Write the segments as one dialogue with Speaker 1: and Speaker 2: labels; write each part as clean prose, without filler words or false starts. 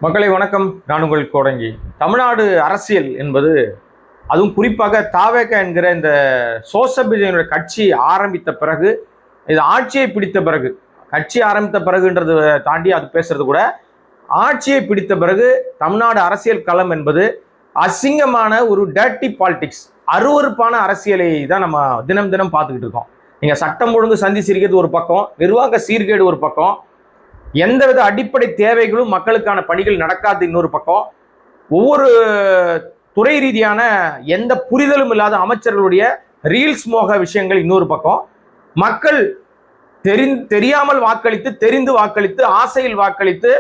Speaker 1: மக்களை வணக்கம். நான் உங்கள் கோடங்கி. தமிழ்நாடு அரசியல் என்பது, அதுவும் குறிப்பாக தாவேக என்கிற இந்த சோசபிஜனுடைய கட்சி ஆரம்பித்த பிறகு, இது ஆட்சியை பிடித்த பிறகு, கட்சி ஆரம்பித்த பிறகுன்றது தாண்டி அது பேசுறது கூட, ஆட்சியை பிடித்த பிறகு தமிழ்நாடு அரசியல் களம் என்பது அசிங்கமான ஒரு டர்ட்டி பாலிடிக்ஸ், அருவருப்பான அரசியலை தான் நம்ம தினம் தினம் பார்த்துக்கிட்டு இருக்கோம். நீங்க சட்டம் ஒழுங்கு சந்தி சிரிக்கிறது ஒரு பக்கம், நிர்வாக சீர்கேடு ஒரு பக்கம், எந்தவித அடிப்படை தேவைகளும் மக்களுக்கான பணிகள் நடக்காது இன்னொரு பக்கம், ஒவ்வொரு துறை ரீதியான எந்த புரிதலும் இல்லாத அமைச்சர்களுடைய ரீல்ஸ் மோக விஷயங்கள் இன்னொரு பக்கம், மக்கள் தெரியாமல் வாக்களித்து, தெரிந்து வாக்களித்து, ஆசையில் வாக்களித்து,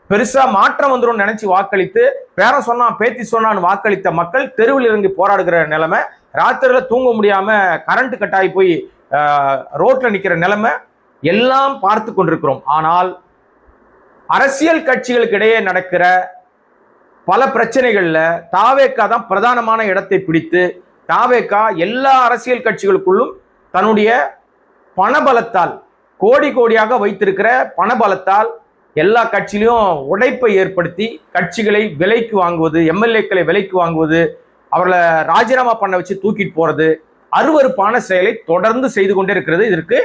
Speaker 1: பெருசா மாற்றம் வந்துடும் நினைச்சு வாக்களித்து, பேரன் சொன்னா பேத்தி சொன்னான்னு வாக்களித்த மக்கள் தெருவில் இறங்கி போராடுகிற நிலைமை, ராத்திரில தூங்க முடியாம கரண்ட் கட்டாயி போய் ரோட்ல நிக்கிற நிலைமை எல்லாம் பார்த்து கொண்டிருக்கிறோம். ஆனால் அரசியல் கட்சிகளுக்கு இடையே நடக்கிற பல பிரச்சனைகள்ல தாவேகா தான் பிரதானமான இடத்தை பிடித்து, தாவேகா எல்லா அரசியல் கட்சிகளுக்குள்ளும் தன்னுடைய பணபலத்தால், கோடி கோடியாக வைத்திருக்கிற பணபலத்தால் எல்லா கட்சியிலையும் உடைப்பை ஏற்படுத்தி கட்சிகளை விலைக்கு வாங்குவது, எம்எல்ஏக்களை விலைக்கு வாங்குவது, அவர்களை ராஜினாமா பண்ண வச்சு தூக்கிட்டு போறது, அருவருப்பான செயலை தொடர்ந்து செய்து கொண்டே இருக்கிறது. இதற்கு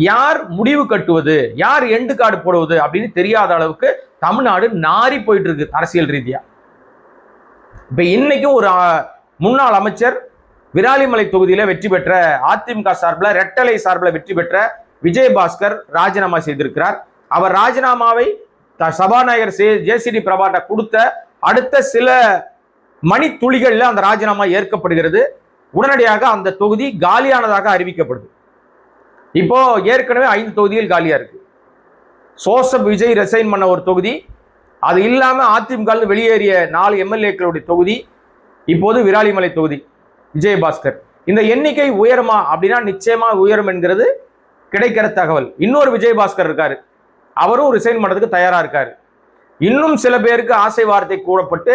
Speaker 1: யார் முடிவு கட்டுவது, யார் எண்டு கார்டு போடுவது அப்படின்னு தெரியாத அளவுக்கு தமிழ்நாடு நாரி போயிட்டு இருக்கு அரசியல் ரீதியா. இப்ப இன்னைக்கும் ஒரு முன்னாள் அமைச்சர் விராலிமலை தொகுதியில வெற்றி பெற்ற, அதிமுக சார்பில் ரெட்டலை சார்பில் வெற்றி பெற்ற விஜயபாஸ்கர் ராஜினாமா செய்திருக்கிறார். அவர் ராஜினாமாவை சபாநாயகர் ஜேசிடி பிரபாகர் கொடுத்த அடுத்த சில மணி துளிகள்ல அந்த ராஜினாமா ஏற்கப்படுகிறது. உடனடியாக அந்த தொகுதி காலியானதாக அறிவிக்கப்படுது. இப்போ ஏற்கனவே 5 தொகுதிகள் காலியா இருக்கு. சோசப் விஜய் ரிசைன் பண்ண ஒரு தொகுதி, அது இல்லாம அதிமுக வெளியேறிய 4 எம்எல்ஏக்களுடைய தொகுதி, இப்போது விராலிமலை தொகுதி விஜயபாஸ்கர். இந்த எண்ணிக்கை உயருமா அப்படின்னா நிச்சயமா உயரும் என்கிறது கிடைக்கிற தகவல். இன்னொரு விஜயபாஸ்கர் இருக்காரு, அவரும் ரிசைன் பண்றதுக்கு தயாரா இருக்காரு. இன்னும் சில பேருக்கு ஆசை வார்த்தை கூடப்பட்டு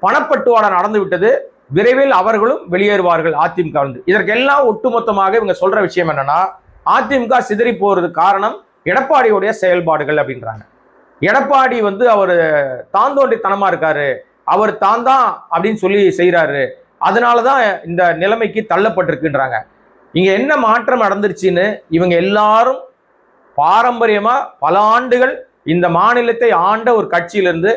Speaker 1: பணப்பட்டுவாடா நடந்து விட்டது, விரைவில் அவர்களும் வெளியேறுவார்கள் அதிமுக. இதற்கெல்லாம் ஒட்டுமொத்தமாக இவங்க சொல்ற விஷயம் என்னன்னா, அதிமுக சிதறி போறது காரணம் எடப்பாடியுடைய செயல்பாடுகள் அப்படின்றாங்க. எடப்பாடி அவர் தாந்தோண்டித்தனமா இருக்காரு, அவர் தான் அப்படின்னு சொல்லி செய்யறாரு, அதனாலதான் இந்த நிலைமைக்கு தள்ளப்பட்டிருக்குன்றாங்க. இங்க என்ன மாற்றம் நடந்துருச்சுன்னு இவங்க எல்லாரும் பாரம்பரியமா பல ஆண்டுகள் இந்த மாநிலத்தை ஆண்ட ஒரு கட்சியிலிருந்து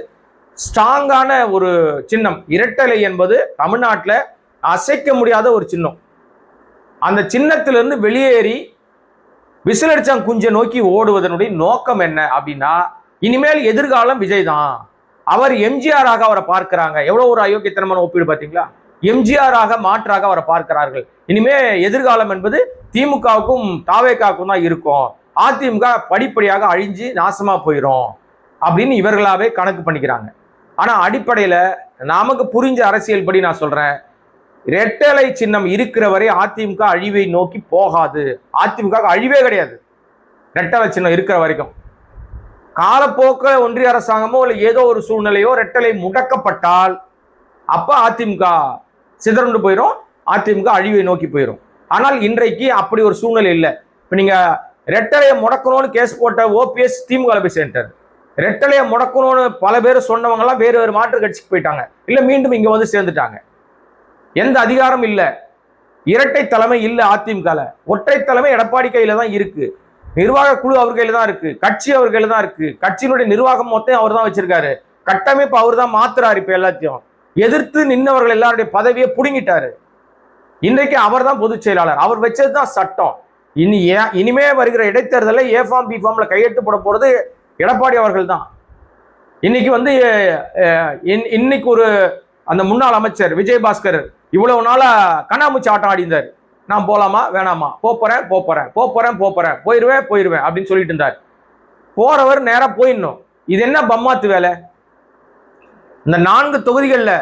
Speaker 1: ஸ்ட்ராங்கான ஒரு சின்னம் இரட்டலை என்பது தமிழ்நாட்டில் அசைக்க முடியாத ஒரு சின்னம். அந்த சின்னத்திலிருந்து வெளியேறி விசிலடிச்சான் குஞ்சை நோக்கி ஓடுவதனுடைய நோக்கம் என்ன அப்படின்னா, இனிமேல் எதிர்காலம் விஜய் தான். அவர் எம்ஜிஆராக அவரை பார்க்கிறாங்க. எவ்வளவு ஒரு அயோக்கியத்தனமான ஒப்பீடு பார்த்தீங்களா? எம்ஜிஆராக மாற்றாக அவரை பார்க்கிறார்கள். இனிமே எதிர்காலம் என்பது திமுகவுக்கும் தாவேகாவுக்கும் தான் இருக்கும், அதிமுக படிப்படியாக அழிஞ்சு நாசமா போயிடும் அப்படின்னு இவர்களாவே கணக்கு பண்ணிக்கிறாங்க. ஆனா அடிப்படையில நமக்கு புரிஞ்ச அரசியல் படி நான் சொல்றேன், ரெட்டலை சின்னம் இருக்கிற வரை அதிமுக அழிவை நோக்கி போகாது. அதிமுக அழிவே கிடையாது ரெட்டலை சின்னம் இருக்கிற வரைக்கும். காலப்போக்க ஒன்றிய அரசாங்கமோ இல்லை ஏதோ ஒரு சூழ்நிலையோ ரெட்டலை முடக்கப்பட்டால் அப்ப அதிமுக சிதறண்டு போயிடும், அதிமுக அழிவை நோக்கி போயிடும். ஆனால் இன்றைக்கு அப்படி ஒரு சூழ்நிலை இல்லை. இப்ப நீங்க ரெட்டலையை முடக்கணும்னு கேஸ் போட்ட ஓபிஎஸ் திமுக போய் சேர்ந்தார். ரெட்டலையை முடக்கணும்னு பல பேர் சொன்னவங்க எல்லாம் வேறு வேறு மாற்று கட்சிக்கு போயிட்டாங்க, இல்ல மீண்டும் இங்க வந்து சேர்ந்துட்டாங்க. எந்த அதிகாரம் இல்ல, இரட்டை தலைமை இல்ல அதிமுக. ஒற்றை தலைமை எடப்பாடி கையில தான் இருக்கு, நிர்வாக குழு அவர் கையில தான் இருக்கு, கட்சி அவர் கையில தான் இருக்கு, கட்சியினுடைய நிர்வாகம் மொத்தம் அவர் தான் வச்சிருக்காரு, கட்டமைப்பு அவர் தான் மாத்துறாரு. இப்ப எல்லாத்தையும் எதிர்த்து நின்னவர்கள் எல்லாருடைய பதவியை புடுங்கிட்டாரு. இன்றைக்கு அவர் தான் பொதுச் செயலாளர், அவர் வச்சதுதான் சட்டம். இனிமே வருகிற இடைத்தேர்தலில் ஏ ஃபார்ம் பி ஃபார்ம்ல கையெழுத்து போட போறது எடப்பாடி அவர்கள் தான். இன்னைக்கு இன்னைக்கு ஒரு அந்த முன்னாள் அமைச்சர் விஜயபாஸ்கர் இவ்வளவு நாளா கண்ணாமூச்சி ஆட்டம் ஆடிந்தார். நான் போலாமா வேணாமா, போறேன் போயிருவேன் அப்படின்னு சொல்லிட்டு இருந்தார். போறவர் நேரா போயிடணும். இது என்ன பம்மாத்து வேலை? இந்த 4 தொகுதிகள்ல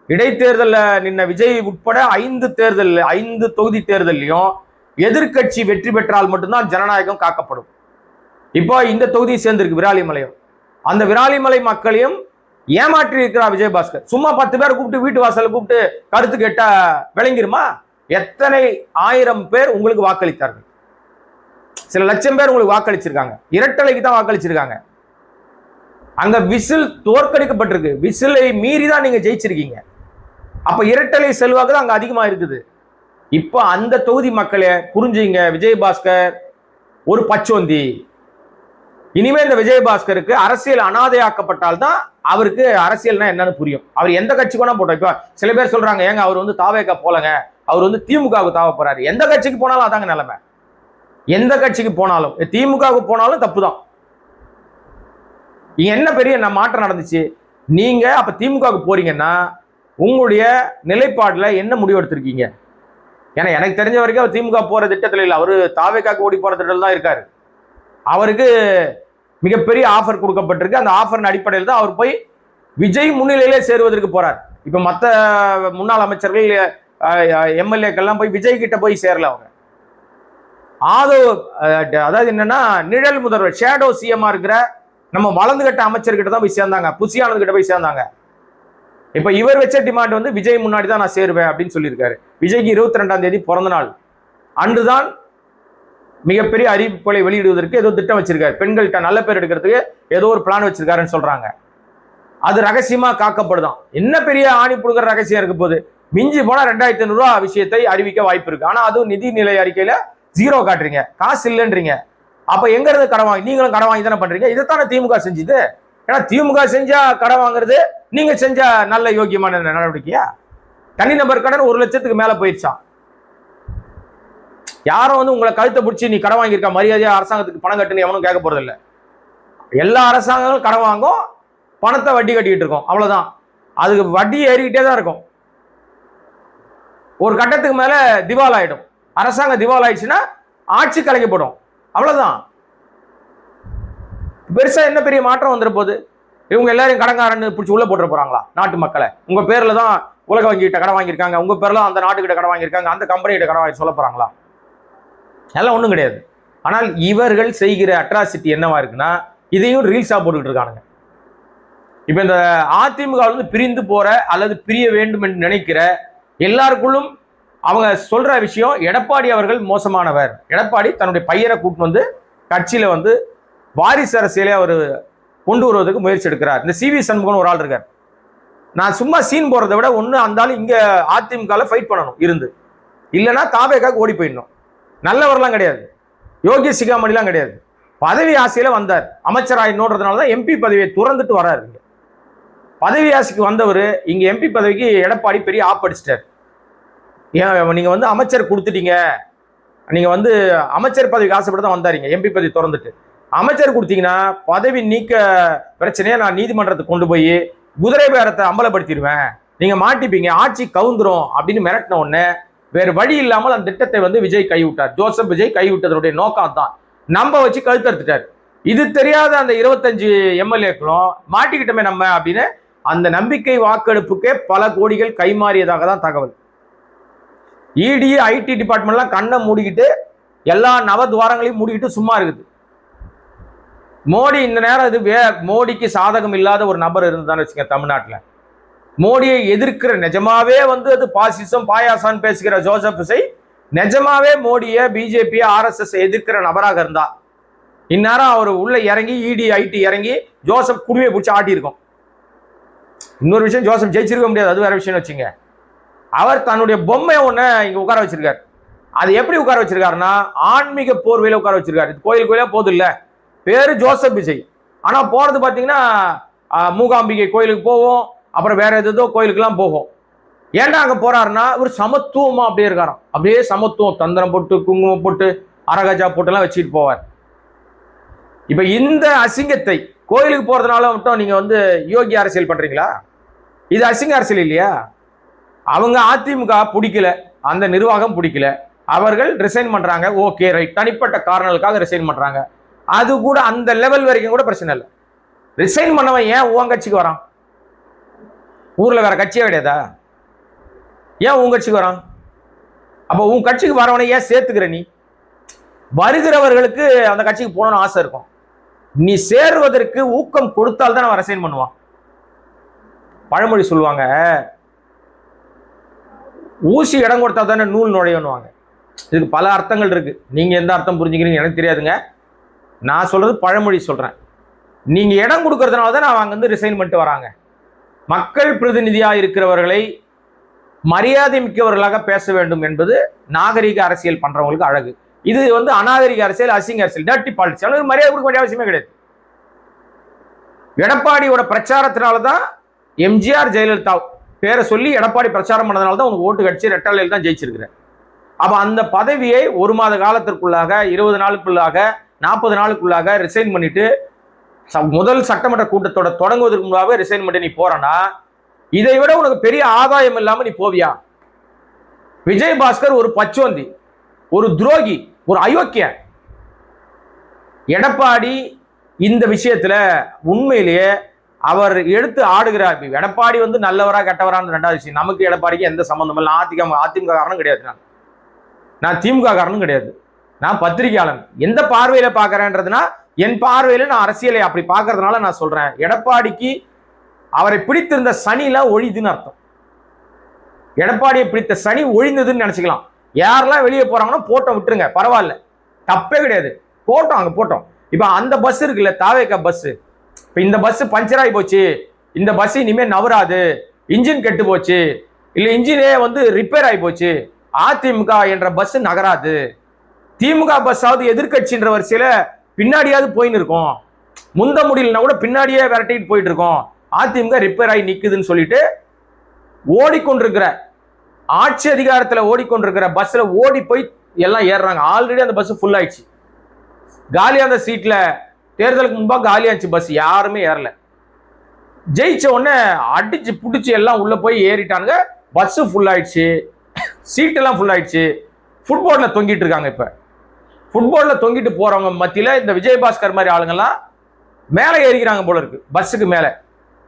Speaker 1: இடைத்தேர்தல்ல நின்ன விஜய் உட்பட 5 தொகுதி தேர்தலையும் எதிர்கட்சி வெற்றி பெற்றால் மட்டும்தான் ஜனநாயகம் காக்கப்படும். இப்போ இந்த தொகுதியை சேர்ந்திருக்கு விராலிமலையும். அந்த விராலிமலை மக்களையும் ஏமாற்றி இருக்கிறார் விஜயபாஸ்கர். சும்மா 10 பேர் கூப்பிட்டு வீட்டு வாசல கூப்பிட்டு கருத்து கேட்டா விளங்கிருமா? எத்தனை ஆயிரம் பேர் உங்களுக்கு வாக்களித்தார்கள்? சில லட்சம் பேர் உங்களுக்கு வாக்களிச்சிருக்காங்க, இரட்டலைக்கு தான் வாக்களிச்சிருக்காங்க. அங்க விசில் தோற்கடிக்கப்பட்டிருக்கு. விசிலை மீறி தான் நீங்க ஜெயிச்சிருக்கீங்க. அப்ப இரட்டலை செல்வாக்கு தான் அங்க அதிகமா இருக்குது. இப்ப அந்த தொகுதி மக்களே புரிஞ்சுங்க, விஜயபாஸ்கர் ஒரு பச்சோந்தி. இனிமே இந்த விஜயபாஸ்கருக்கு அரசியல் அனாதையாக்கப்பட்டால்தான் அவருக்கு அரசியல்னா என்னன்னு புரியும். அவர் எந்த கட்சிக்கு வேணா போட்டோம். இப்ப சில பேர் சொல்றாங்க, ஏங்க அவர் வந்து தாவேக போலங்க, அவர் வந்து திமுகவுக்கு தாவ போறாரு. எந்த கட்சிக்கு போனாலும் அதாங்க நிலைமை. எந்த கட்சிக்கு போனாலும், திமுகவுக்கு போனாலும் தப்புதான். என்ன பெரிய மாற்றம் நடந்துச்சு? நீங்க அப்ப திமுகவுக்கு போறீங்கன்னா உங்களுடைய நிலைப்பாடுல என்ன முடிவு எடுத்திருக்கீங்க? ஏன்னா எனக்கு தெரிஞ்ச வரைக்கும் அவர் திமுக போற திட்டத்தில் இல்லை, அவரு தாவேக்காக்கு ஓடி போற திட்டத்தில் தான் இருக்காரு. அவருக்கு மிகப்பெரிய ஆஃபர் கொடுக்கப்பட்டிருக்கு. அந்த ஆஃபர் அடிப்படையில் தான் அவர் போய் விஜய் முன்னிலையிலே சேருவதற்கு போறார். இப்ப மற்ற முன்னாள் அமைச்சர்கள் எம்எல்ஏக்கள்லாம் போய் விஜய் கிட்ட போய் சேரல. அவங்க அதாவது என்னன்னா நிழல் முதல்வர் ஷேடோ சிஎம்மா இருக்கிற நம்ம வளர்ந்து கட்ட அமைச்சர்கிட்ட தான் போய் சேர்ந்தாங்க, புசியானது கிட்ட போய் சேர்ந்தாங்க. இப்ப இவர் வச்ச டிமாண்ட் வந்து விஜய் முன்னாடி தான் நான் சேருவேன் அப்படின்னு சொல்லியிருக்காரு. விஜய்க்கு 22ஆம் தேதி பிறந்த நாள் அன்றுதான் மிகப்பெரிய அறிவிப்புகளை வெளியிடுவதற்கு ஏதோ திட்டம் வச்சிருக்காரு. பெண்கள்கிட்ட நல்ல பேர் எடுக்கிறதுக்கு ஏதோ ஒரு பிளான் வச்சிருக்காருன்னு சொல்றாங்க. அது ரகசியமா காக்கப்படுதான். என்ன பெரிய ஆணி புடுங்கிற ரகசியம் இருக்க போது? மிஞ்சி போனா 2500 ரூபா விஷயத்தை அறிவிக்க வாய்ப்பு இருக்கு. ஆனா அதுவும் நிதிநிலை அறிக்கையில 0 காட்டுறீங்க, காசு இல்லைன்றீங்க. அப்ப எங்க இருந்து கடன் வாங்கி? நீங்களும் கடன் வாங்கி தானே பண்றீங்க. இதைத்தானே திமுக செஞ்சுது. ஏன்னா திமுக செஞ்சா கடன் வாங்குறது, நீங்க செஞ்சா நல்ல யோக்கியமான நடவடிக்கையா? தனிநபர் கடன் 1 லட்சத்துக்கு மேல போயிடுச்சான். யாரும் வந்து உங்களை கழுத்தை பிடிச்சி நீ கடன் வாங்கியிருக்க, மரியாதையா அரசாங்கத்துக்கு பணம் கட்டுன்னு எவனும் கேட்க போறது இல்லை. எல்லா அரசாங்கங்களும் கடன் வாங்கும், பணத்தை வட்டி கட்டிக்கிட்டு இருக்கோம், அவ்வளவுதான். அதுக்கு வட்டி ஏறிக்கிட்டே தான் இருக்கும். ஒரு கட்டத்துக்கு மேல திவால் ஆயிடும். அரசாங்கம் திவால் ஆயிடுச்சுன்னா ஆட்சி கலைக்கப்படும், அவ்வளவுதான். பெருசா என்ன பெரிய மாற்றம் வந்துட போகுது? இவங்க எல்லாரும் கடன்காரன்னு பிடிச்சி உள்ள போட்டு போறாங்களா நாட்டு மக்களை? உங்க பேர்ல தான் உலக வங்கி கிட்ட கடன் வாங்கியிருக்காங்க, உங்க பேர்ல அந்த நாட்டுக்கிட்ட கடன் வாங்கியிருக்காங்க, அந்த கம்பெனிகிட்ட கடன் வாங்கி சொல்ல போறாங்களா? எல்லாம் ஒண்ணும் கிடையாது. ஆனால் இவர்கள் செய்கிற அட்ராசிட்டி என்னவா இருக்குன்னா, இதையும் ரீல்ஸா போட்டுக்கிட்டு இருக்கானுங்க. இப்ப இந்த அதிமுக பிரிந்து போற அல்லது பிரிய வேண்டும் என்று நினைக்கிற எல்லாருக்குள்ளும் அவங்க சொல்ற விஷயம், எடப்பாடி அவர்கள் மோசமானவர். எடப்பாடி தன்னுடைய பையனை கூட்டு வந்து கட்சியில வந்து வாரிசு அரசியலே அவர் கொண்டு வருவதற்கு முயற்சி எடுக்கிறார். இந்த சிவி சண்முகன் ஒரு ஆள் இருக்கார். நான் சும்மா சீன் போறதை விட ஒண்ணு அந்தாலும் இங்க அதிமுக ஃபைட் பண்ணணும் இருந்து, இல்லைன்னா தாவேக்காக ஓடி போயிடணும். நல்லவர்லாம் கிடையாது, யோகி சிகாமணிலாம் கிடையாது. பதவி ஆசையில வந்தார், அமைச்சராயினோன்றதுனால தான் எம்பி பதவியை துறந்துட்டு வராரு. பதவி ஆசைக்கு வந்தவர் இங்க எம்பி பதவிக்கு எடப்பாடி பெரிய ஆப்படிச்சிட்டார். ஏன் நீங்க வந்து அமைச்சர் கொடுத்துட்டீங்க, நீங்க வந்து அமைச்சர் பதவிக்கு ஆசைப்பட்டு தான் வந்தாருங்க. எம்பி பதவி திறந்துட்டு அமைச்சர் கொடுத்தீங்கன்னா பதவி நீக்க பிரச்சனையை நான் நீதிமன்றத்துக்கு கொண்டு போய் குதிரை பேரத்தை அம்பலப்படுத்திடுவேன், நீங்க மாட்டிப்பீங்க, ஆட்சி கவுந்துரும் அப்படின்னு மிரட்டின உடனே வேறு வழி இல்லாமல் அந்த திட்டத்தை வந்து விஜய் கைவிட்டார். ஜோசப் விஜய் கைவிட்டதனுடைய நோக்கம் தான் நம்ப வச்சு கழுத்தறுத்துட்டார். இது தெரியாத அந்த 25 எம்எல்ஏக்களும் மாட்டிக்கிட்டோமே நம்ம அப்படின்னு அந்த நம்பிக்கை வாக்கெடுப்புக்கே பல கோடிகள் கைமாறியதாக தான் தகவல். இடி ஐடி டிபார்ட்மெண்ட்லாம் கண்ணை மூடிக்கிட்டு எல்லா நவத்வாரங்களையும் மூடிக்கிட்டு சும்மா இருக்குது. மோடி இந்த நேரம் இது மோடிக்கு சாதகம் இல்லாத ஒரு நபர் இருந்தான்னு வச்சுங்க தமிழ்நாட்டில், மோடியை எதிர்க்கிற நிஜமாவே வந்து அது பாசிசம் பாயாசான்னு பேசுகிற ஜோசப் விஜய் நிஜமாவே மோடியை பிஜேபி ஆர்எஸ்எஸ் எதிர்க்கிற நபராக இருந்தா இந்நேரம் அவர் உள்ள இறங்கி இடி ஐடி இறங்கி ஜோசப் குடுமையை பிடிச்சி ஆட்டியிருக்கோம். இன்னொரு விஷயம், ஜோசப் ஜெயிச்சிருக்க முடியாது, அது வேற விஷயம் வச்சுங்க. அவர் தன்னுடைய பொம்மையை ஒன்று இங்க உட்கார வச்சிருக்காரு. அது எப்படி உட்கார வச்சிருக்காருன்னா ஆன்மீக போர்வையில உட்கார வச்சிருக்காரு. கோயில் கோயிலா போதும் இல்ல, பேரு ஜோசப் விஜய். ஆனா போறது பாத்தீங்கன்னா மூகாம்பிகை கோயிலுக்கு போவோம், அப்புறம் வேற ஏதோ கோயிலுக்குலாம் போகும். ஏன்டா அங்க போறாருன்னா இவர் சமத்துவமா அப்படியே இருக்காராம். அப்படியே சமத்துவம், தந்திரம் போட்டு குங்குமம் போட்டு அரகஜா போட்டுலாம் வச்சுட்டு போவார். இப்ப இந்த அசிங்கத்தை கோயிலுக்கு போறதுனால மட்டும் நீங்க வந்து யோகி அரசியல் பண்றீங்களா? இது அசிங்க அரசியல் இல்லையா? அவங்க அதிமுக பிடிக்கல, அந்த நிர்வாகம் பிடிக்கல, அவர்கள் ரிசைன் பண்றாங்க. ஓகே ரைட், தனிப்பட்ட காரணங்களுக்காக ரிசைன் பண்றாங்க. அது கூட அந்த லெவல் வரைக்கும் கூட பிரச்சனை இல்லை. ரிசைன் பண்ணவன் ஏன் உன் கட்சிக்கு வரான்? ஊர்ல வேற கட்சியே கிடையாதா? ஏன் உன் கட்சிக்கு வரான்? அப்போ உன் கட்சிக்கு வரவனை ஏன் சேர்த்துக்கிற? நீ வருகிறவர்களுக்கு அந்த கட்சிக்கு போகணும்னு ஆசை இருக்கும். நீ சேருவதற்கு ஊக்கம் கொடுத்தால் தான் அவன் ரிசைன் பண்ணுவான். பழமொழி சொல்லுவாங்க, ஊசி இடம் கொடுத்தா தானே நூல் நுழையணுவாங்க. இதுக்கு பல அர்த்தங்கள் இருக்கு. நீங்க எந்த அர்த்தம் புரிஞ்சுக்கிறீங்க எனக்கு தெரியாதுங்க. நான் சொல்றது பழமொழி சொல்றேன். நீங்க இடம் கொடுக்கறதுனால தான் அவங்க வந்து ரிசைன் பண்ணிட்டு வராங்க. மக்கள் பிரதிநிதியா இருக்கிறவர்களை மரியாதை மிக்கவர்களாக பேச வேண்டும் என்பது நாகரிக அரசியல் பண்றவங்களுக்கு அழகு. இது வந்து அநாகரிக அரசியல், அசிங்க அரசியல், டர்ட்டி பாலிடிக்ஸ். அவனுக்கு மரியாதை கொடுக்க வேண்டிய அவசியமே கிடையாது. எடப்பாடியோட பிரச்சாரத்தினாலதான் எம்ஜிஆர் ஜெயலலிதா பேரை சொல்லி எடப்பாடி பிரச்சாரம் பண்ணதுனால தான் உனக்கு ஓட்டு கட்சி ரெட்டலையில் தான் ஜெயிச்சிருக்கிறேன். அப்ப அந்த பதவியை 1 மாத காலத்திற்குள்ளாக, 20 நாளுக்குள்ளாக, 40 நாளுக்குள்ளாக ரிசைன் பண்ணிட்டு முதல் சட்டமன்ற கூட்டத்தோட தொடங்குவதற்கு முன்பாக ரிசைன் பண்ணி நீ போறனா, இதை விட உனக்கு பெரிய ஆதாயம் இல்லாம நீ போவியா? விஜயபாஸ்கர் ஒரு பச்சோந்தி, ஒரு துரோகி, ஒரு அயோக்கிய. எடப்பாடி இந்த விஷயத்துல உண்மையிலேயே அவர் எடுத்து ஆடுகிறார். எடப்பாடி வந்து நல்லவரா கெட்டவரான்னு ரெண்டாவது விஷயம். நமக்கு எடப்பாடிக்கு எந்த சம்பந்தம் இல்லை. அதிமுக காரணம் கிடையாது, நான் திமுக காரணம் கிடையாது. நான் பத்திரிகையாளன். எந்த பார்வையில பாக்குறேன்றதுனா, என் பார்வையில நான் அரசியலை அப்படி பாக்குறதுனால நான் சொல்றேன். எடப்பாடிக்கு அவரை பிடித்திருந்த சனி எல்லாம் ஒழிதுன்னு அர்த்தம். எடப்பாடியை பிடித்த சனி ஒழிந்ததுன்னு நினைச்சுக்கலாம். யாரெல்லாம் வெளியே போறாங்கன்னா போட்டோம், விட்டுருங்க, பரவாயில்ல, தப்பே கிடையாது, போட்டோம், அங்க போட்டோம். இப்ப அந்த பஸ் இருக்குல்ல, தாவேகா பஸ், இப்ப இந்த பஸ் பஞ்சர் ஆகி போச்சு, இந்த பஸ் இனிமே நவராது, இன்ஜின் கெட்டு போச்சு, இல்ல இன்ஜினே வந்து ரிப்பேர் ஆகி போச்சு, அதிமுக என்ற பஸ் நகராது, திமுக பஸ்ஸாவது எதிர்கட்சின்ற வரிசையில பின்னாடியாவது போயின்னு இருக்கும், முந்த முடியலன்னா கூட பின்னாடியே விரட்டிட்டு போயிட்டு இருக்கோம், அதிமுக ரிப்பேர் ஆகி நிக்குதுன்னு சொல்லிட்டு ஓடிக்கொண்டிருக்கிற, ஆட்சி அதிகாரத்தில் ஓடிக்கொண்டிருக்கிற பஸ்ல ஓடி போய் எல்லாம் ஏறுறாங்க. ஆல்ரெடி அந்த பஸ் ஃபுல் ஆயிடுச்சு, காலியா அந்த சீட்ல, தேர்தலுக்கு முன்பாக காலியாச்சு பஸ், யாருமே ஏறல. ஜெயிச்ச உடனே அடிச்சு புடிச்சு எல்லாம் உள்ள போய் ஏறிட்டாங்க. பஸ் ஃபுல் ஆயிடுச்சு, சீட் எல்லாம் ஃபுல் ஆயிடுச்சு. ஃபுட்போர்ட்ல தொங்கிட்டு இருக்காங்க. இப்ப ஃபுட்போர்ட்ல தொங்கிட்டு போறவங்க மத்தியில இந்த விஜயபாஸ்கர் மாதிரி ஆளுங்கெல்லாம் மேலே ஏறிக்கிறாங்க போல இருக்கு, பஸ்ஸுக்கு மேல.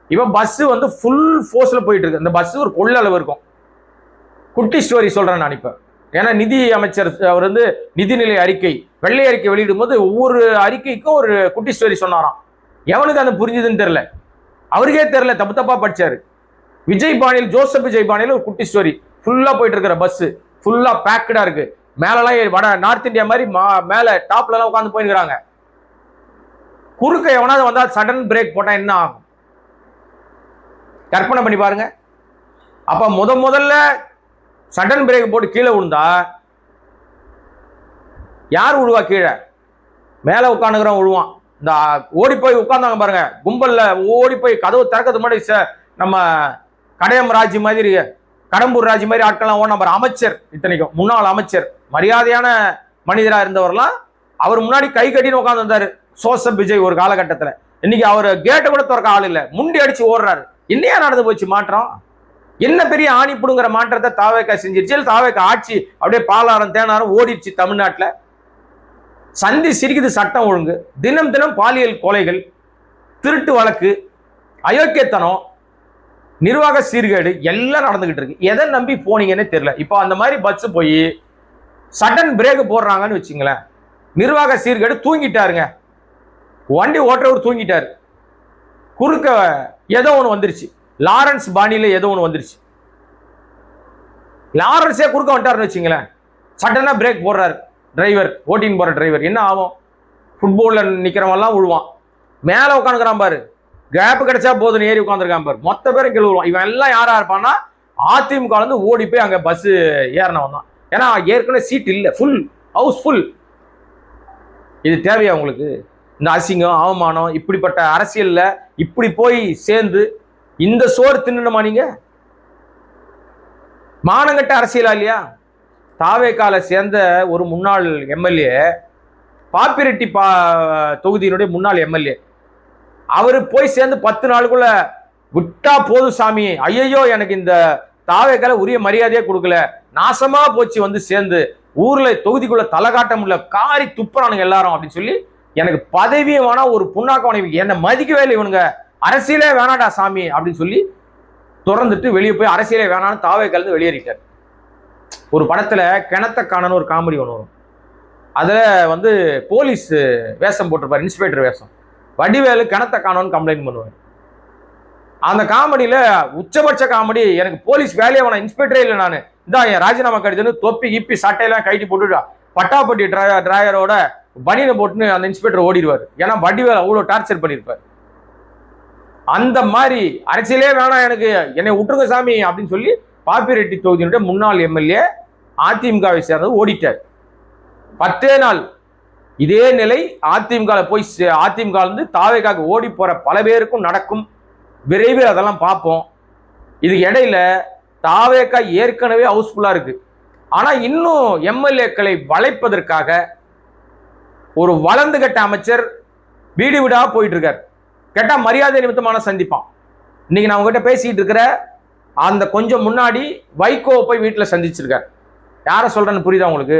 Speaker 1: இவன் பஸ் வந்து ஃபுல் ஃபோர்ஸ்ல போயிட்டு இருக்கு. அந்த பஸ் ஒரு கொள்ளளவு இருக்கும். குட்டி ஸ்டோரி சொல்றேன் நான் இப்ப. ஏன்னா நிதி அமைச்சர் அவர் வந்து நிதிநிலை அறிக்கை, வெள்ளை அறிக்கை வெளியிடும் போது ஒவ்வொரு அறிக்கைக்கும் ஒரு குட்டி ஸ்டோரி சொன்னாராம். எவனுக்கு அந்த புரிஞ்சுதுன்னு தெரியல, அவருக்கே தெரியல, தப்பு தப்பா படிச்சாரு. விஜய் பாணியில், ஜோசப் விஜய் பாணியில் ஒரு குட்டி ஸ்டோரி. ஃபுல்லா போயிட்டு இருக்கிற பஸ் ஃபுல்லா பேக்கடா இருக்கு. மேலெல்லாம் வட நார்த் இந்தியா மாதிரி மேல டாப்ல எல்லாம் உட்காந்து போயிருக்கிறாங்க. குறுக்க எவனாவது வந்தா சடன் பிரேக் போட்டா என்ன ஆகும் கற்பனை பண்ணி பாருங்க. அப்ப முதல்ல சடன் பிரேக் போட்டு கீழே விழுந்தா யார் விழுவா? கீழே மேல உட்காந்துக்கிறோம் விழுவான். இந்த ஓடி போய் உட்கார்ந்தாங்க பாருங்க, கும்பல்ல ஓடி போய் கதவு திறக்கிறது முன்னாடி நம்ம கடையம் ராஜ் மாதிரி, கடம்பூர் ராஜ் மாதிரி ஆட்கள்லாம் ஓட நம்பர் அமைச்சர், இத்தனைக்கும் முன்னாள் அமைச்சர், மரியாதையான மனிதரா இருந்தவர்லாம் அவர் முன்னாடி கை கட்டின்னு உட்கார்ந்து வந்தாரு ஜோசப் விஜய் ஒரு காலகட்டத்துல. இன்னைக்கு அவர் கேட்டை கூட திறக்க ஆள் இல்லை, முண்டி அடிச்சு ஓடுறாரு. என்னையா நடந்து போச்சு மாற்றம்? என்ன பெரிய ஆணி புடுங்கிற மாற்றத்தை தாவேக்கா செஞ்சிருச்சு? தாவேக்கா ஆட்சி அப்படியே பாலாரம் தேனாரம் ஓடிடுச்சு தமிழ்நாட்டில். சந்தி சிரிக்குது சட்டம் ஒழுங்கு, தினம் தினம் பாலியல் கொலைகள், திருட்டு வழக்கு, அயோக்கியத்தனம், நிர்வாக சீர்கேடு எல்லாம் நடந்துகிட்டு இருக்கு. எதை நம்பி போனீங்கன்னு தெரியல. இப்போ அந்த மாதிரி பஸ் போய் சடன் பிரேக் போடுறாங்கன்னு வச்சுங்களேன், நிர்வாக சீர்கேடு. தூங்கிட்டாருங்க, வண்டி ஓட்டுறவர் தூங்கிட்டாரு, குறுக்க ஏதோ ஒன்று வந்துருச்சு, லாரன்ஸ் பாணியில ஏதோ ஒன்று வந்துருச்சு. லாரன்ஸே குறுக்க வந்துட்டாருன்னு வச்சுங்களேன், சடனா பிரேக் போடுறாரு டிரைவர், ஓட்டின்னு போற டிரைவர். என்ன ஆகும்? ஃபுட்பால்ல நிக்கிறவெல்லாம் விழுவான். மேல உட்காந்துக்கிறான் பாரு, கேப் கிடைச்சா போதுன்னு ஏறி உட்காந்துருக்கான் பாரு, மொத்த பேரும் கீழே. இவன் எல்லாம் யாரா இருப்பான்னா அதிமுக வந்து ஓடி போய் அங்க பஸ் ஏறினவன் தான். ஏன்னா ஏற்கனவே சீட் இல்லை, ஃபுல் ஹவுஸ் ஃபுல். இது தேவையா உங்களுக்கு? இந்த அசிங்கம், அவமானம், இப்படிப்பட்ட அரசியல்ல இப்படி போய் சேர்ந்து இந்த சோறு தின்னுமா நீங்க? மானங்கட்ட அரசியலா இல்லையா? தாவேக்கால சேர்ந்த ஒரு முன்னாள் எம்எல்ஏ, பாப்பிரெட்டி தொகுதியினுடைய முன்னாள் எம்எல்ஏ, அவரு போய் சேர்ந்து 10 நாளுக்குள்ள விட்டா போது சாமி, ஐயோ எனக்கு இந்த தாவேக்கால உரிய மரியாதையே கொடுக்கல, நாசமா போச்சு வந்து சேர்ந்து ஊர்ல தொகுதிக்குள்ள தலை காட்ட முடியல, காரி துப்புறானுங்க எல்லாரும் அப்படின்னு சொல்லி, எனக்கு பதவியும் வேணா, ஒரு புண்ணாக்கம், என்ன மதிக்கவே இல்லை இவனுங்க, அரசியலே வேணாடா சாமி அப்படின்னு சொல்லி திறந்துட்டு வெளியே போய் அரசியலே வேணான்னு தாவேக்கால வெளியேறிட்டார். ஒரு படத்துல கிணத்த காணன்னு ஒரு காமெடி ஒன்று வரும். அதுல வந்து போலீஸ் வேஷம் போட்டிருப்பார், இன்ஸ்பெக்டர் வேஷம். வடிவேலு கிணத்த காணோன்னு கம்ப்ளைண்ட் பண்ணுவார். அந்த காமெடியில உச்சபட்ச காமெடி, எனக்கு போலீஸ் வேலையை வேணாம், இன்ஸ்பெக்டரே இல்லை, நான் இதான் என் ராஜினாமா கடிதம்னு தொப்பி கிப்பி சட்டையெல்லாம் கைட்டி போட்டு பட்டாப்பட்டி டிராயரோட பனியனை போட்டுன்னு அந்த இன்ஸ்பெக்டர் ஓடிடுவார். ஏன்னா வடிவேல் அவ்வளோ டார்ச்சர் பண்ணியிருப்பார். அந்த மாதிரி அரசியலே வேணாம் எனக்கு, என்னை விட்டுருங்க சாமி அப்படின்னு சொல்லி பாப்பிரெட்டி தொகுதியினுடைய முன்னாள் எம்எல்ஏ அதிமுகவை சேர்ந்தது ஓடிட்டார். 10 நாள் இதே நிலை அதிமுக போய் அதிமுக இருந்து தாவேக்காக ஓடி போற பல பேருக்கும் நடக்கும். விரைவில் அதெல்லாம் பார்ப்போம். இதுக்கு இடையில தாவேக்கா ஏற்கனவே ஹவுஸ்ஃபுல்லா இருக்கு. ஆனா இன்னும் எம்எல்ஏக்களை வளைப்பதற்காக ஒரு வளர்ந்து கட்ட அமைச்சர் வீடு வீடா போயிட்டு இருக்கார். கேட்டா மரியாதை நிமித்தமான சந்திப்பான். இன்னைக்கு நான் உங்ககிட்ட பேசிட்டு இருக்கிற அந்த கொஞ்சம் முன்னாடி வைகோ போய் வீட்டில் சந்திச்சிருக்கார். யாரை சொல்றேன்னு புரியுதா உங்களுக்கு?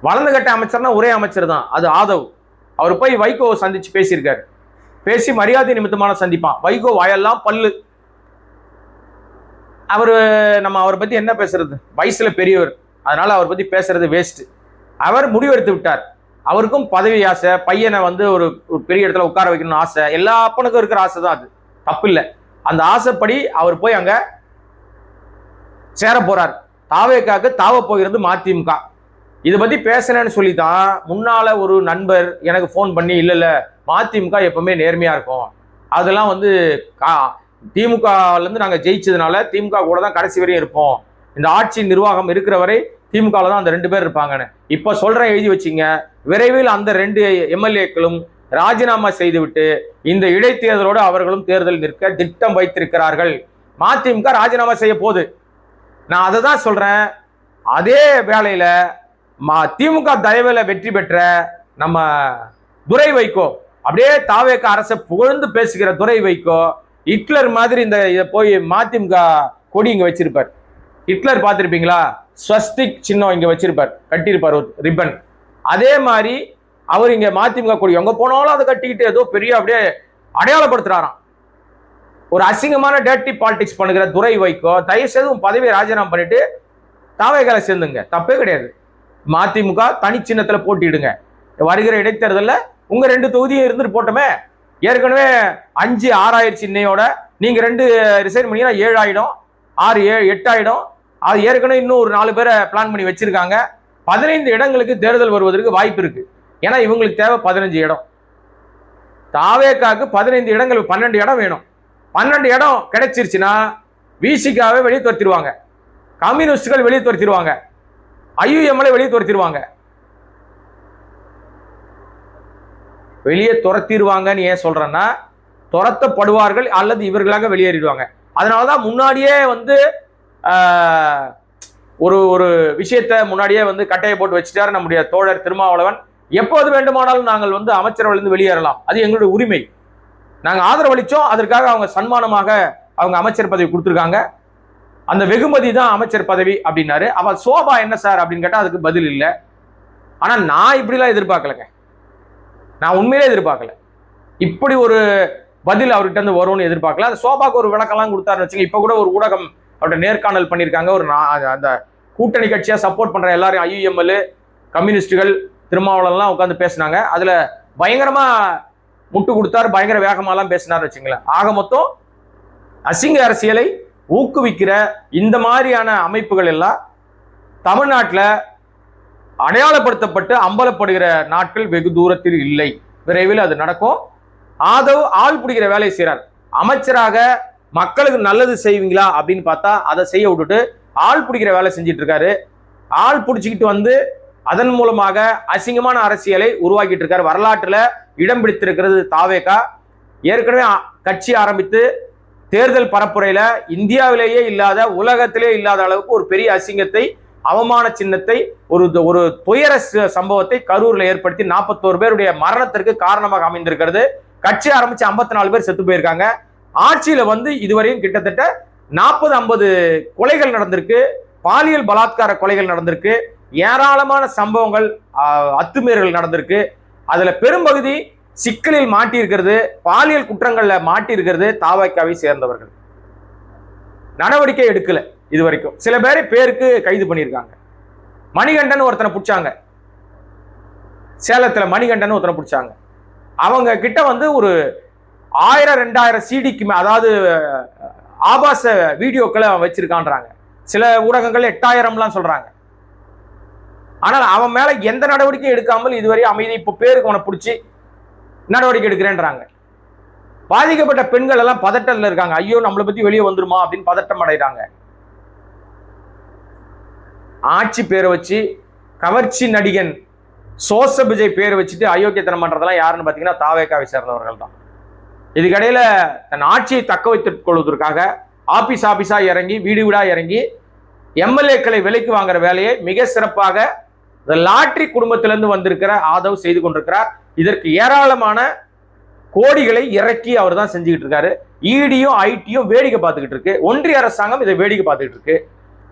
Speaker 1: வளர்ந்து கட்ட அமைச்சர்னா ஒரே அமைச்சர் தான், அது ஆதவ். அவர் போய் வைகோவை சந்திச்சு பேசியிருக்காரு. பேசி மரியாதை நிமித்தமான சந்திப்பான். வைகோ வாயெல்லாம் பல்லு. அவரை பத்தி என்ன பேசுறது, வயசுல பெரியவர், அதனால அவர் பத்தி பேசுறது வேஸ்ட். அவர் முடிவெடுத்து விட்டார். அவருக்கும் பதவி ஆசை, பையனை ஒரு பெரிய இடத்துல உட்கார வைக்கணும்னு ஆசை. எல்லா அப்பனுக்கும் இருக்கிற ஆசை தான், அது தப்பு இல்லை. அந்த ஆசைப்படி அவர் போய் அங்க சேர போறார். தாவேக்காக்கு தாவ போகிறது மதிமுக. இதை பத்தி பேசுறேன்னு சொல்லிதான் முன்னால ஒரு நண்பர் எனக்கு போன் பண்ணி, இல்ல மதிமுக எப்பவுமே நேர்மையா இருக்கும், அதெல்லாம் திமுகல இருந்து நாங்க ஜெயிச்சதுனால திமுக கூட தான் கடைசி வரையும் இருப்போம், இந்த ஆட்சி நிர்வாகம் இருக்கிற வரை திமுக தான் அந்த 2 பேர் இருப்பாங்கன்னு இப்ப சொல்றேன், எழுதி வச்சிங்க. விரைவில் அந்த 2 எம்எல்ஏக்களும் ராஜினாமா செய்துவிட்டு இந்த இடைத்தேர்தலோடு அவர்களும் தேர்தல் நிற்க திட்டம் வைத்திருக்கிறார்கள். மதிமுக ராஜினாமா செய்ய போகுது. நான் அதை தான் சொல்றேன். அதே வேளையில திமுக தயவுல வெற்றி பெற்ற நம்ம துரை வைகோ, அப்படியே தாவேக்க அரசை புகழ்ந்து பேசுகிற துரை வைகோ, ஹிட்லர் மாதிரி இந்த போய் மதிமுக கொடி இங்க வச்சிருப்பார். ஹிட்லர் பார்த்திருப்பீங்களா? ஸ்வஸ்திக் சின்னம் இங்க வச்சிருப்பார், கட்டியிருப்பார் ஒரு ரிப்பன். அதே மாதிரி அவர் இங்க மதிமுக கொடி எங்க போனாலும் அதை கட்டிக்கிட்டு ஏதோ பெரிய அப்படியே அடையாளப்படுத்துறாராம். ஒரு அசிங்கமான டேர்ட்டி பாலிடிக்ஸ் பண்ணுகிற துரை வைகோ, தயவு செய்து பதவியை ராஜினாமா பண்ணிட்டு தாவேக்கால சேர்ந்துங்க, தப்பே கிடையாது. மதிமுக தனி சின்னத்துல போட்டிடுங்க. வருகிற இடைத்தேர்தலில் உங்க 2 தொகுதியும் இருந்துட்டு போட்டோமே. ஏற்கனவே 5, 6 ஆயிடுச்சு. இன்னையோட நீங்க 2 ரிசைன் பண்ணீங்கன்னா 7 ஆயிடும், 6, 7, 8 ஆயிடும். அது ஏற்கனவே இன்னும் ஒரு 4 பேரை பிளான் பண்ணி வச்சிருக்காங்க. 15 இடங்களுக்கு தேர்தல் வருவதற்கு வாய்ப்பு இருக்கு. ஏன்னா இவங்களுக்கு தேவை 15 இடம். தாவேக்காக்கு 15 இடங்கள், 12 இடம் வேணும். 12 இடம் கிடைச்சிருச்சுன்னா விசிகாவை வெளியே துரத்திடுவாங்க, கம்யூனிஸ்டுகள் வெளியே துரத்திடுவாங்க, ஐயுஎம்எல்ஏ வெளியே துரத்திடுவாங்க. வெளியே துரத்திடுவாங்கன்னு ஏன் சொல்றேன்னா, துரத்தப்படுவார்கள் அல்லது இவர்களாக வெளியேறிடுவாங்க. அதனாலதான் முன்னாடியே ஒரு விஷயத்தை முன்னாடியே கட்டையை போட்டு வச்சுட்டாரு நம்முடைய தோழர் திருமாவளவன். எப்போது வேண்டுமானாலும் நாங்கள் அமைச்சரவையிலிருந்து வெளியேறலாம், அது எங்களுடைய உரிமை. நாங்கள் ஆதரவளிச்சோம், அதற்காக அவங்க சன்மானமாக அவங்க அமைச்சர் பதவி கொடுத்துருக்காங்க. அந்த வெகுமதி தான் அமைச்சர் பதவி அப்படின்னாரு. அவ சோபா என்ன சார் அப்படின்னு கேட்டா அதுக்கு பதில் இல்லை. ஆனா நான் இப்படிலாம் எதிர்பார்க்கலங்க, நான் உண்மையிலே எதிர்பார்க்கல. இப்படி ஒரு பதில் அவர்கிட்ட இருந்து வரும்னு எதிர்பார்க்கல. அந்த சோபாக்கு ஒரு விளக்கம்லாம் கொடுத்தாருன்னு வச்சுங்க. இப்ப கூட ஒரு ஊடகம் அவர்கிட்ட நேர்காணல் பண்ணியிருக்காங்க. அந்த கூட்டணி கட்சியா சப்போர்ட் பண்ற எல்லாரும் ஐயுஎம்எல், கம்யூனிஸ்டுகள், திருமாவளவன்லாம் உட்காந்து பேசினாங்க. அதுல பயங்கரமா முட்டு கொடுத்தாரு, பயங்கர வேகமாலாம் பேசினார் வச்சுங்களேன். ஆக மொத்தம் அசிங்க அரசியலை ஊக்குவிக்கிற இந்த மாதிரியான அமைப்புகள் எல்லாம் தமிழ்நாட்டில் அடையாளப்படுத்தப்பட்டு அம்பலப்படுகிற நாட்கள் வெகு தூரத்தில் இல்லை. விரைவில் அது நடக்கும். ஆதவ் ஆள் பிடிக்கிற வேலையை செய்கிறார். அமைச்சராக மக்களுக்கு நல்லது செய்வீங்களா அப்படின்னு பார்த்தா அதை செய்ய விட்டுட்டு ஆள் பிடிக்கிற வேலை செஞ்சிட்டு இருக்காரு. ஆள் பிடிச்சிக்கிட்டு அதன் மூலமாக அசிங்கமான அரசியலை உருவாக்கிட்டு இருக்காரு. வரலாற்றுல இடம் பிடித்திருக்கிறது தாவேகா. ஏற்கனவே கட்சி ஆரம்பித்து தேர்தல் பரப்புரையில இந்தியாவிலேயே இல்லாத, உலகத்திலே இல்லாத அளவுக்கு ஒரு பெரிய அசிங்கத்தை, அவமான சின்னத்தை, ஒரு துயர சம்பவத்தை கரூர்ல ஏற்படுத்தி 41 பேருடைய மரணத்திற்கு காரணமாக அமைந்திருக்கிறது. கட்சி ஆரம்பிச்சு 54 பேர் செத்து போயிருக்காங்க. ஆட்சியில இதுவரையும் கிட்டத்தட்ட 40-50 கொலைகள் நடந்திருக்கு, பாலியல் பலாத்கார கொலைகள் நடந்திருக்கு, ஏராளமான சம்பவங்கள், அத்துமீறல்கள் நடந்திருக்கு. அதுல பெரும்பகுதி சிக்கலில் மாட்டி இருக்கிறது, பாலியல் குற்றங்கள்ல மாட்டி இருக்கிறது தாவேக்காவை சேர்ந்தவர்கள். நடவடிக்கை எடுக்கல இதுவரைக்கும். சில பேருக்கு கைது பண்ணியிருக்காங்க. மணிகண்டன் ஒருத்தனை பிடிச்சாங்க, சேலத்துல மணிகண்டன் ஒருத்தனை பிடிச்சாங்க. அவங்க கிட்ட ஒரு 1000-2000 சிடிக்கு, அதாவது ஆபாச வீடியோக்களை வச்சிருக்கான்றாங்க. சில ஊடகங்கள் 8000 சொல்றாங்க. ஆனால் அவன் மேல எந்த நடவடிக்கையும் எடுக்காமல் இதுவரை அமைதி, இப்போ பேருக்கு அவனை பிடிச்சி நடவடிக்கை எடுக்கிறேன்றாங்க. பாதிக்கப்பட்ட பெண்கள் எல்லாம் பதட்டத்தில் இருக்காங்க. ஐயோ நம்மளை பத்தி வெளியே வந்துருமா அப்படின்னு பதட்டம் அடைகிறாங்க. ஆட்சி பேரை வச்சு கவர்ச்சி நடிகன் சோசப் விஜய் பேரை வச்சுட்டு அயோக்கியத்தனம் பண்றதெல்லாம் யாருன்னு பாத்தீங்கன்னா தாவேகாவை சேர்ந்தவர்கள் தான். இதுக்கடையில தன் ஆட்சியை தக்க வைத்துக் கொள்வதற்காக ஆபீஸா இறங்கி வீடு வீடா இறங்கி எம்எல்ஏக்களை விலைக்கு வாங்குற வேலையை மிக சிறப்பாக லாட்ரி குடும்பத்திலிருந்து வந்திருக்கிற ஆதவ் செய்து கொண்டிருக்கிறார். இதற்கு ஏராளமான கோடிகளை இறக்கி அவர் தான் செஞ்சுக்கிட்டு இருக்காரு. இடியும் ஐடியும் வேடிக்கை பார்த்துக்கிட்டு இருக்கு. ஒன்றிய அரசாங்கம் இதை வேடிக்கை பார்த்துக்கிட்டு இருக்கு.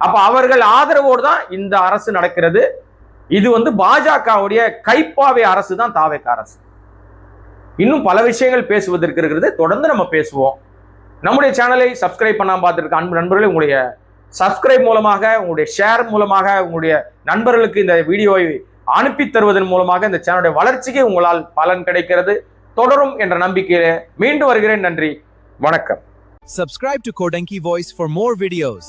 Speaker 1: அப்ப அவர்கள் ஆதரவோடு தான் இந்த அரசு நடக்கிறது. இது பாஜகவுடைய கைப்பாவை அரசு தான் தாவேகா அரசு. இன்னும் பல விஷயங்கள் பேசுவதற்கு இருக்கிறது. தொடர்ந்து நம்ம பேசுவோம். நம்முடைய சேனலை சப்ஸ்கிரைப் பண்ணாம பார்த்துருக்க அன்பு நண்பர்களே, உங்களுடைய சப்ஸ்கிரைப் மூலமாக, உங்களுடைய ஷேர் மூலமாக, உங்களுடைய நண்பர்களுக்கு இந்த வீடியோவை அனுப்பி தருவதன் மூலமாக இந்த சேனலுடைய வளர்ச்சிக்கு உங்களால் பலன் கிடைக்கிறது. தொடரும் என்ற நம்பிக்கையில மீண்டும் வருகிறேன். நன்றி, வணக்கம்.
Speaker 2: Subscribe to Kodanki Voice for more videos.